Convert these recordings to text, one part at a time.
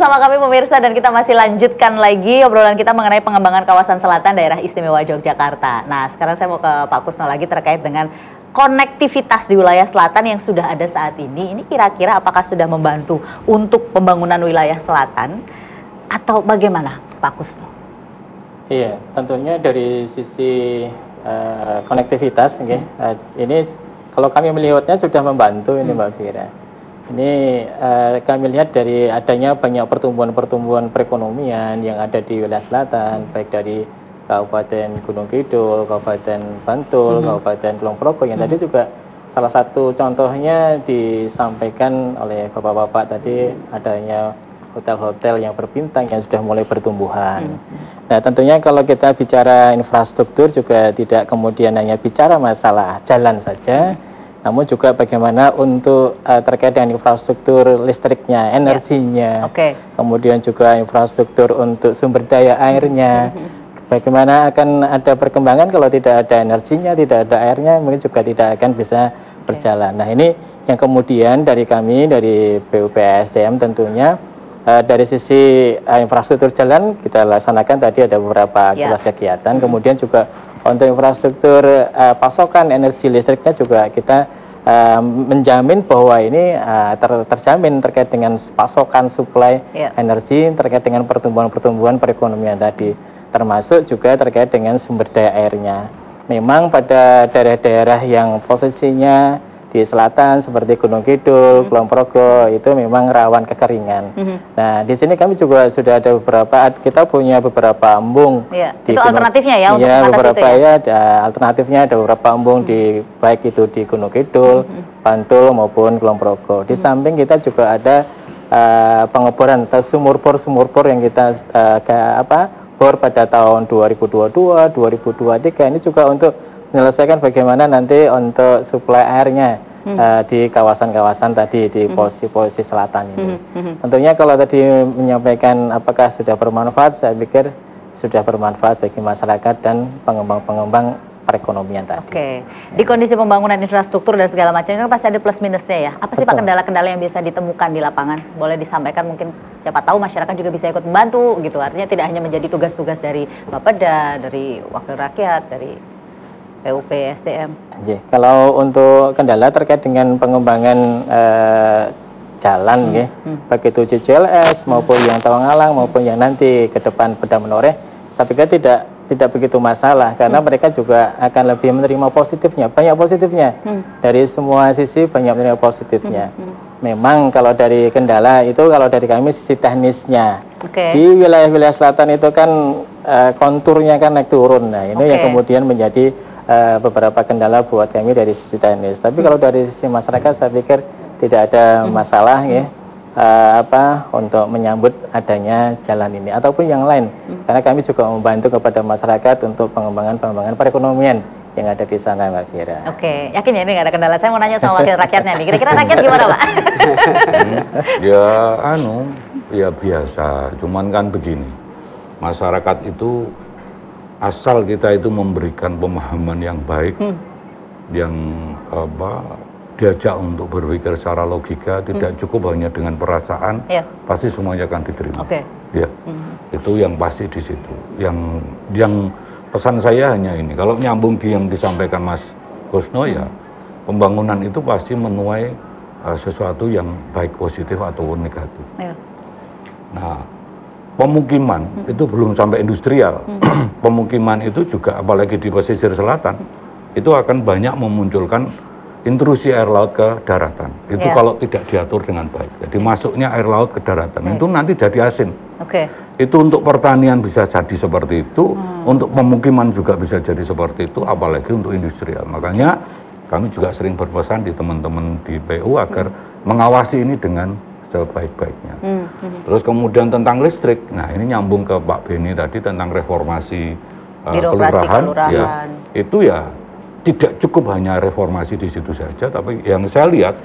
bersama kami pemirsa dan kita masih lanjutkan lagi obrolan kita mengenai pengembangan kawasan selatan daerah istimewa Yogyakarta. Nah sekarang saya mau ke Pak Kusno lagi terkait dengan konektivitas di wilayah selatan yang sudah ada saat ini. Ini kira-kira apakah sudah membantu untuk pembangunan wilayah selatan atau bagaimana Pak Kusno? Iya, tentunya dari sisi konektivitas, ini kalau kami melihatnya sudah membantu ini Mbak Fira. Ini kami lihat dari adanya banyak pertumbuhan perekonomian yang ada di wilayah selatan, baik dari Kabupaten Gunung Kidul, Kabupaten Bantul, Kabupaten Kulon Progo yang tadi juga salah satu contohnya disampaikan oleh Bapak-bapak tadi adanya hotel-hotel yang berbintang yang sudah mulai bertumbuhan. Nah tentunya kalau kita bicara infrastruktur juga tidak kemudian hanya bicara masalah jalan saja, namun juga bagaimana untuk terkait dengan infrastruktur listriknya, energinya, kemudian juga infrastruktur untuk sumber daya airnya, bagaimana akan ada perkembangan kalau tidak ada energinya, tidak ada airnya, mungkin juga tidak akan bisa berjalan. Nah ini yang kemudian dari kami, dari BUPSDM tentunya, dari sisi infrastruktur jalan kita laksanakan tadi ada beberapa kegiatan, kemudian juga untuk infrastruktur pasokan energi listriknya juga kita menjamin bahwa ini terjamin terkait dengan pasokan suplai energi, terkait dengan pertumbuhan perekonomian tadi, termasuk juga terkait dengan sumber daya airnya. Memang pada daerah-daerah yang posisinya di selatan seperti Gunung Kidul, Kulon Progo itu memang rawan kekeringan. Nah, di sini kami juga sudah ada beberapa, kita punya beberapa embung. Itu alternatifnya ya untuk beberapa itu ya? Ada alternatifnya, ada beberapa embung di baik itu di Gunung Kidul, Bantul maupun Kulon Progo. Di samping kita juga ada pengeboran atau sumur bor yang kita bor pada tahun 2022, 2023 ini juga untuk menyelesaikan bagaimana nanti untuk suplai airnya di kawasan-kawasan tadi di posisi selatan ini. Tentunya kalau tadi menyampaikan apakah sudah bermanfaat, saya pikir sudah bermanfaat bagi masyarakat dan pengembang-pengembang perekonomian tadi. Di kondisi pembangunan infrastruktur dan segala macam kan pasti ada plus minusnya ya. Apa sih Pak kendala-kendala yang bisa ditemukan di lapangan? Boleh disampaikan mungkin siapa tahu masyarakat juga bisa ikut membantu gitu. Artinya tidak hanya menjadi tugas-tugas dari Bapeda, dari Wakil Rakyat, dari PUPSDM. Kalau untuk kendala terkait dengan pengembangan jalan, baik itu JJLS maupun yang Tawangalang maupun yang nanti ke depan Beda Menoreh, saya pikir tidak begitu masalah karena mereka juga akan lebih menerima positifnya, banyak positifnya dari semua sisi, banyak menerima positifnya. Memang kalau dari kendala itu kalau dari kami sisi teknisnya di wilayah-wilayah selatan itu kan konturnya kan naik turun. Nah ini yang kemudian menjadi beberapa kendala buat kami dari sisi teknis. Tapi kalau dari sisi masyarakat saya pikir tidak ada masalah untuk menyambut adanya jalan ini ataupun yang lain. Karena kami juga membantu kepada masyarakat untuk pengembangan perekonomian yang ada di sana Mbak Fira. Yakin ya ini nggak ada kendala. Saya mau nanya sama wakil rakyatnya nih. Kira-kira rakyat gimana Pak? Ya biasa. Cuman kan begini, masyarakat itu asal kita itu memberikan pemahaman yang baik, yang diajak untuk berpikir secara logika, tidak cukup hanya dengan perasaan, pasti semuanya akan diterima. Itu yang pasti di situ. Yang pesan saya hanya ini, kalau nyambung yang disampaikan Mas Kusno ya, pembangunan itu pasti menuai sesuatu yang baik positif ataupun negatif. Nah, pemukiman itu belum sampai industrial. Pemukiman itu juga apalagi di pesisir selatan itu akan banyak memunculkan intrusi air laut ke daratan. Itu kalau tidak diatur dengan baik. Jadi masuknya air laut ke daratan itu nanti jadi asin. Itu untuk pertanian bisa jadi seperti itu, untuk pemukiman juga bisa jadi seperti itu, apalagi untuk industrial. Makanya kami juga sering berpesan di teman-teman di PU agar mengawasi ini dengan sebaik-baiknya. Terus kemudian tentang listrik, nah ini nyambung ke Pak Beni tadi tentang reformasi kelurahan, ya itu ya tidak cukup hanya reformasi di situ saja, tapi yang saya lihat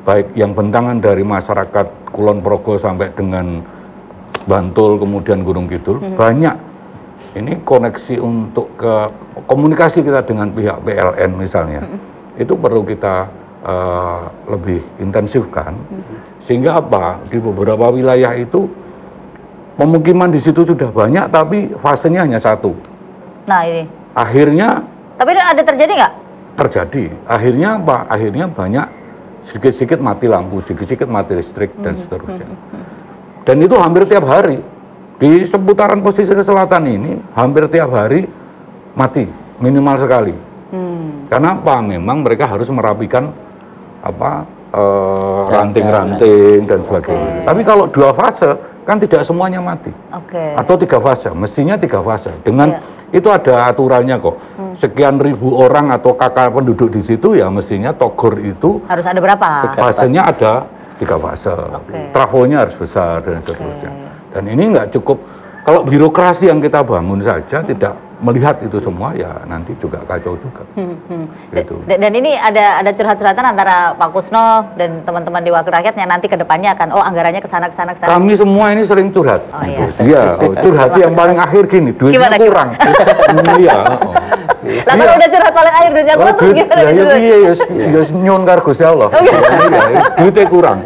baik yang bentangan dari masyarakat Kulon Progo sampai dengan Bantul kemudian Gunung Kidul banyak ini koneksi untuk ke komunikasi kita dengan pihak PLN misalnya itu perlu kita lebih intensifkan. Sehingga apa? Di beberapa wilayah itu pemukiman di situ sudah banyak, tapi fasenya hanya satu. Nah ini. Akhirnya. Tapi ada terjadi nggak? Terjadi. Akhirnya apa? Akhirnya banyak sedikit-sedikit mati lampu, sedikit-sedikit mati listrik dan seterusnya. Dan itu hampir tiap hari. Di seputaran pesisir selatan ini hampir tiap hari mati minimal sekali. Karena apa? Memang mereka harus merapikan apa ranting-ranting dan sebagainya. Tapi kalau 2 fase kan tidak semuanya mati. Atau 3 fase, mestinya 3 fase. Dengan itu ada aturannya kok. Sekian ribu orang atau kakak penduduk di situ ya mestinya togor itu harus ada berapa? Fasenya ada 3 fase. Trafonya harus besar dan seterusnya. Dan ini nggak cukup. Kalau birokrasi yang kita bangun saja tidak melihat itu semua ya nanti juga kacau juga. Gitu. Dan ini ada curhat-curhatan antara Pak Kusno dan teman-teman di Wakil Rakyat yang nanti kedepannya akan anggarannya ke sana. Kami semua ini sering curhat. Oh iya. Iya, curhat yang paling akhir gini, duitnya kurang. Iya. Lah kalau udah curhat paling akhir duitnya kurang terus gimana gitu? Ya nyun karo Gusti Allah. Duitnya kurang.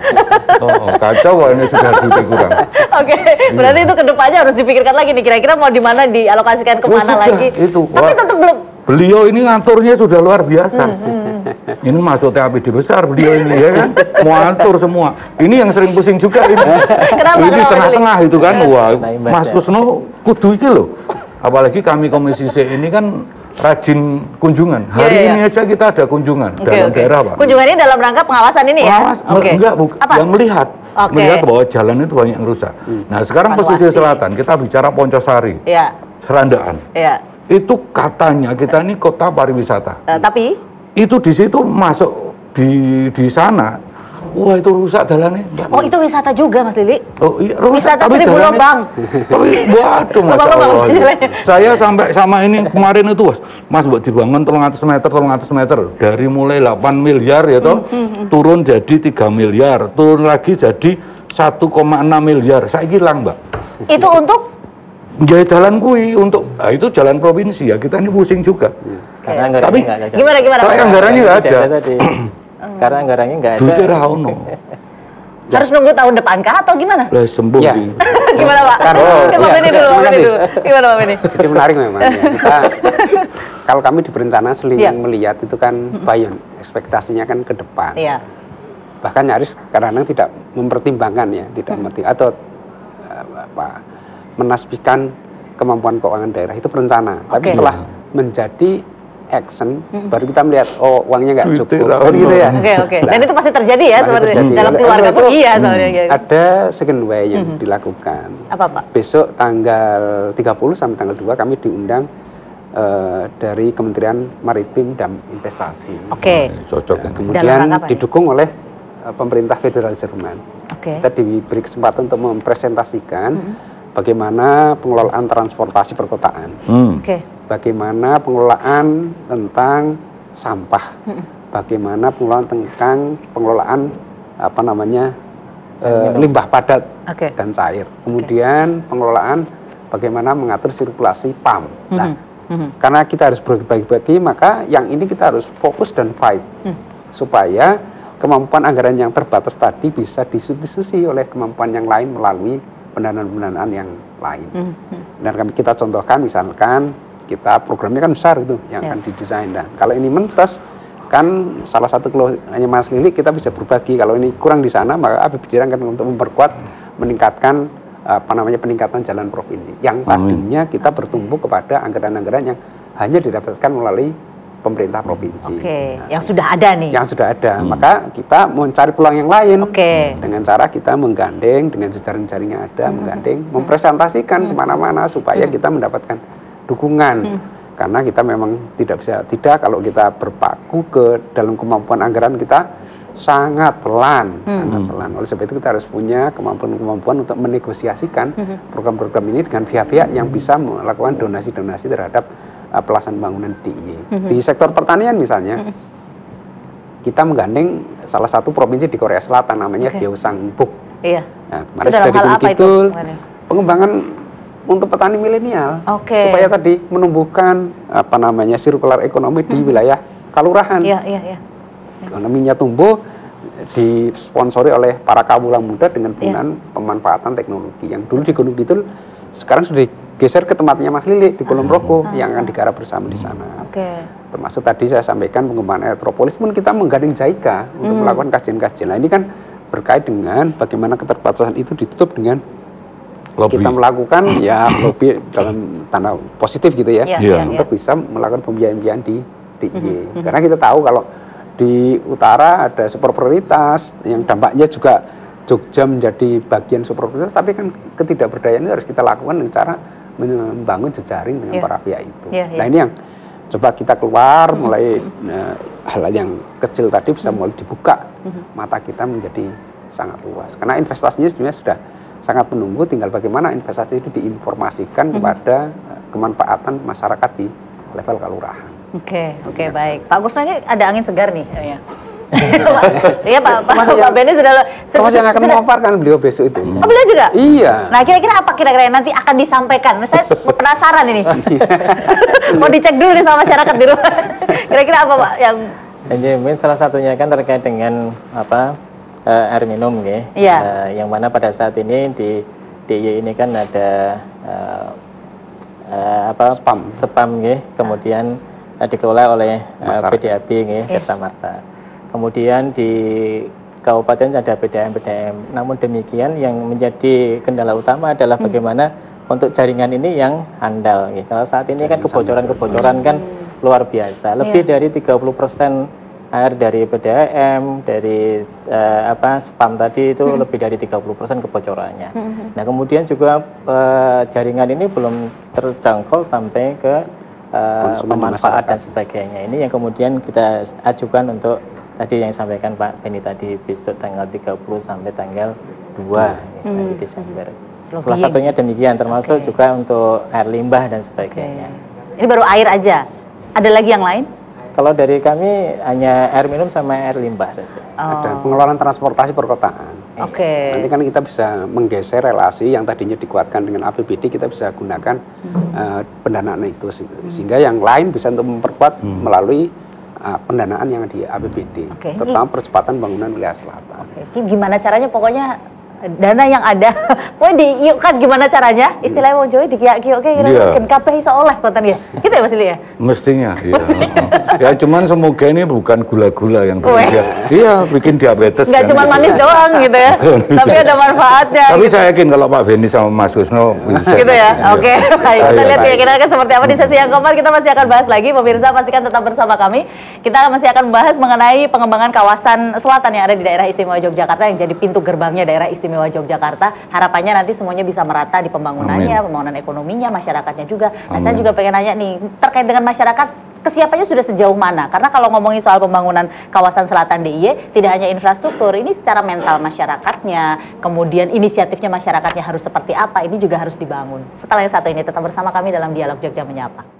Kacau kok ini sudah duitnya kurang. Oke, berarti itu kedepannya harus dipikirkan lagi nih, kira-kira mau di mana dialokasikan kemana lagi? Itu. Tapi tetap belum. Beliau ini ngaturnya sudah luar biasa. Ini maksudnya APD besar beliau ini ya kan, mau atur semua. Ini yang sering pusing juga ini. Kenapa? Ini tengah-tengah itu kan, wah Mas Kusno kudu iki loh. Apalagi kami Komisi C ini kan rajin kunjungan. Hari ini aja kita ada kunjungan dalam daerah, Pak. Kunjungan ini dalam rangka pengawasan ini ya? Enggak, yang melihat. Melihat bahwa jalan itu banyak yang rusak. Nah, sekarang pesisir selatan, kita bicara Poncosari, Serandaan. Itu katanya kita ini kota pariwisata. Tapi? Itu di situ masuk di sana. Wah itu rusak jalannya. Oh itu wisata juga Mas Lili? Oh iya rusak. Wisata Seribu Lubang. Tapi waduh Mas Allah. Saya sampai sama ini kemarin itu Mas buat dibangun 300 meter dari mulai 8 miliar ya toh turun jadi 3 miliar, turun lagi jadi 1,6 miliar. Saya hilang Mbak. Itu untuk? Ya jalan kui untuk, itu jalan provinsi ya kita ini pusing juga. Karena anggarannya nggak ada. Gimana? Tapi anggarannya nggak ada. Karena anggarannya nggak ada. Duitnya rauno. Harus nunggu tahun depan kah atau gimana? Lah sembuh. Ya. Gimana Pak? Pak Beni dulu. Gimana Pak Beni? Jadi menarik memang. Ya. Kita kalau kami di perencanaan sering melihat itu kan bayan, ekspektasinya kan ke depan. Iya. Bahkan nyaris kadang-kadang tidak mempertimbangkan ya, tidak atau menasbihkan kemampuan keuangan daerah itu perencana. Tapi setelah menjadi action, baru kita melihat oh uangnya nggak cukup, gitu ya. Oke. Dan itu pasti terjadi ya sebenarnya dalam keluarga pun iya soalnya. Ada second way yang dilakukan. Apa Pak? Besok tanggal 30 sampai tanggal 2 kami diundang dari Kementerian Maritim dan Investasi. Oke. Cocok. Kemudian didukung oleh pemerintah federal Jerman. Kita diberi kesempatan untuk mempresentasikan bagaimana pengelolaan transportasi perkotaan. Bagaimana pengelolaan tentang sampah, bagaimana pengelolaan tentang pengelolaan limbah padat dan cair, kemudian pengelolaan bagaimana mengatur sirkulasi PAM. Nah, karena kita harus berbagi-bagi, maka yang ini kita harus fokus dan fight supaya kemampuan anggaran yang terbatas tadi bisa disubstitusi oleh kemampuan yang lain melalui pendanaan-pendanaan yang lain. Dan kita contohkan misalkan kita programnya kan besar itu yang akan didesain. Dan kalau ini mentes kan salah satu keluhannya Mas Lili kita bisa berbagi. Kalau ini kurang di sana maka APBD akan untuk memperkuat meningkatkan peningkatan jalan provinsi. Yang tadinya kita bertumbuh kepada anggaran-anggaran yang hanya didapatkan melalui pemerintah provinsi. Yang sudah ada nih. Yang sudah ada. Maka kita mencari peluang yang lain dengan cara kita menggandeng dengan jejaring-jaring yang ada, menggandeng, mempresentasikan kemana-mana supaya kita mendapatkan dukungan. Karena kita memang tidak kalau kita berpaku ke dalam kemampuan anggaran kita sangat pelan, sangat pelan. Oleh sebab itu kita harus punya kemampuan untuk menegosiasikan program-program ini dengan pihak-pihak yang bisa melakukan donasi-donasi terhadap pelaksanaan bangunan DIY. Di sektor pertanian misalnya, kita menggandeng salah satu provinsi di Korea Selatan namanya Gyeongsangbuk. Nah, kemarin sudah Gunung Kidul, pengembangan untuk petani milenial, supaya tadi menumbuhkan sirkular ekonomi di wilayah kalurahan. Ekonominya tumbuh, disponsori oleh para kawula muda dengan penggunaan pemanfaatan teknologi. Yang dulu di Gunung Kidul sekarang sudah digeser ke tempatnya Mas Lili di Kulon Progo yang akan digarap bersama di sana. Termasuk tadi saya sampaikan pengembangan elektropolis pun kita menggandeng JICA untuk melakukan kajian-kajian. Nah ini kan berkait dengan bagaimana keterbatasan itu ditutup dengan lobby. Kita melakukan ya lobby dalam tanda positif gitu ya, untuk bisa melakukan pembiayaan-pembiayaan di DIY. Karena kita tahu kalau di utara ada super prioritas yang dampaknya juga Jogja menjadi bagian super prioritas, tapi kan ketidakberdayaan itu harus kita lakukan dengan cara membangun jejaring dengan para pihak itu. Nah ini yang coba kita keluar mulai hal yang kecil tadi bisa mulai dibuka mata kita menjadi sangat luas. Karena investasinya sebenarnya sudah sangat menunggu, tinggal bagaimana investasi itu diinformasikan kepada kemanfaatan masyarakat di level kelurahan. Oke, baik. Pak Kusno ini ada angin segar nih. Iya Pak Benny sudah yang akan memaparkan beliau besok itu. Oh, beliau juga? Iya. Nah kira-kira apa kira-kira nanti akan disampaikan? Saya penasaran ini. Mau dicek dulu nih sama masyarakat di rumah. Kira-kira apa Pak yang? Jadi mungkin salah satunya kan terkait dengan air minum ya. Yang mana pada saat ini di DIY ini kan ada spam ya. Kemudian dikelola oleh PDAB ya, Tirta Marta. Kemudian di kabupaten ada PDAM. Namun demikian yang menjadi kendala utama adalah bagaimana untuk jaringan ini yang handal. Ya. Kalau saat ini kan kebocoran kan luar biasa. Lebih dari 30% air dari PDAM, dari spam tadi itu lebih dari 30% kebocorannya. Nah kemudian juga jaringan ini belum terjangkau sampai ke pemanfaat dan sebagainya. Ini yang kemudian kita ajukan untuk tadi yang sampaikan Pak Benny tadi, besok tanggal 30 sampai tanggal 2 Desember. Salah satunya demikian, termasuk juga untuk air limbah dan sebagainya. Ini baru air aja, ada lagi yang lain? Kalau dari kami hanya air minum sama air limbah saja. Ada pengelolaan transportasi perkotaan. Nanti kan kita bisa menggeser relasi yang tadinya dikuatkan dengan APBD, kita bisa gunakan pendanaan itu sehingga yang lain bisa untuk memperkuat melalui pendanaan yang di APBD, terutama percepatan bangunan wilayah selatan. Gimana caranya? Pokoknya dana yang ada, pokoknya diiukan gimana caranya? Istilahnya mau Joy dikiak-kiok kira-kira kabeh iso oleh konten ya. Gitu ya Mas Ili ya? Mestinya, iya. Ya cuman semoga ini bukan gula-gula yang bikin diabetes. Enggak cuma manis doang gitu ya. Tapi ada manfaatnya. Tapi saya yakin kalau Pak Benny sama Mas Kusno bisa. Gitu ya. Oke. Baik, kita lihat kira-kira seperti apa di sesi yang keempat. Kita masih akan bahas lagi. Pemirsa pastikan tetap bersama kami. Kita masih akan membahas mengenai pengembangan kawasan selatan yang ada di daerah istimewa Yogyakarta yang jadi pintu gerbangnya daerah istimewa Yogyakarta. Harapannya nanti semuanya bisa merata di pembangunannya, pembangunan ekonominya, masyarakatnya juga. Nah, saya juga pengen nanya nih, terkait dengan masyarakat, kesiapannya sudah sejauh mana? Karena kalau ngomongin soal pembangunan kawasan selatan DIY, tidak hanya infrastruktur, ini secara mental masyarakatnya, kemudian inisiatifnya masyarakatnya harus seperti apa, ini juga harus dibangun. Setelah yang satu ini, tetap bersama kami dalam Dialog Jogja Menyapa.